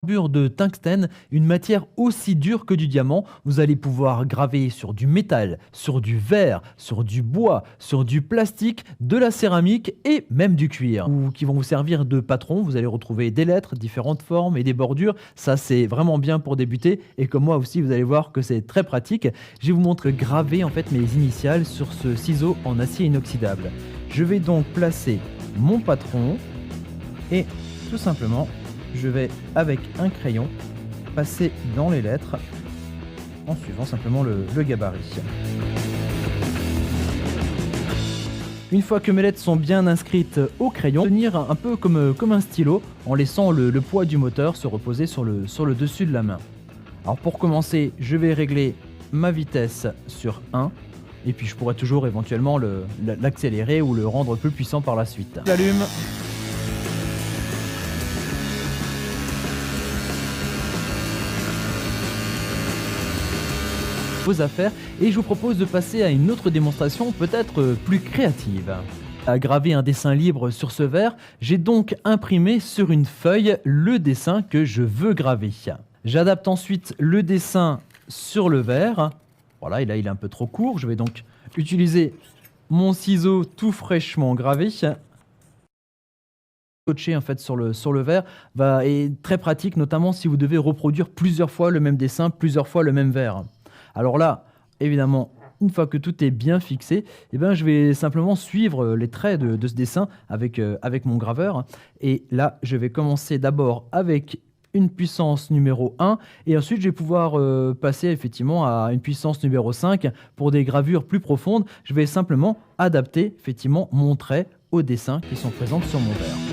De tungstène, une matière aussi dure que du diamant. Vous allez pouvoir graver sur du métal, sur du verre, sur du bois, sur du plastique, de la céramique et même du cuir, ou qui vont vous servir de patron. Vous allez retrouver des lettres, différentes formes et des bordures. Ça, c'est vraiment bien pour débuter, et comme moi aussi, vous allez voir que c'est très pratique. Je vais vous montrer graver en fait mes initiales sur ce ciseau en acier inoxydable. Je vais donc placer mon patron et tout simplement je vais, avec un crayon, passer dans les lettres en suivant simplement le gabarit. Une fois que mes lettres sont bien inscrites au crayon, tenir un peu comme un stylo en laissant le poids du moteur se reposer sur le dessus de la main. Alors pour commencer, je vais régler ma vitesse sur 1 et puis je pourrais toujours éventuellement l'accélérer ou le rendre plus puissant par la suite. J'allume. Vos affaires et je vous propose de passer à une autre démonstration peut-être plus créative. À graver un dessin libre sur ce verre, j'ai donc imprimé sur une feuille le dessin que je veux graver. J'adapte ensuite le dessin sur le verre. Voilà, et là il est un peu trop court, je vais donc utiliser mon ciseau tout fraîchement gravé. Coacher en fait sur le verre est très pratique, notamment si vous devez reproduire plusieurs fois le même dessin, plusieurs fois le même verre. Alors là, évidemment, une fois que tout est bien fixé, je vais simplement suivre les traits de ce dessin avec mon graveur. Et là, je vais commencer d'abord avec une puissance numéro 1 et ensuite je vais pouvoir passer effectivement à une puissance numéro 5 pour des gravures plus profondes. Je vais simplement adapter effectivement mon trait aux dessins qui sont présents sur mon verre.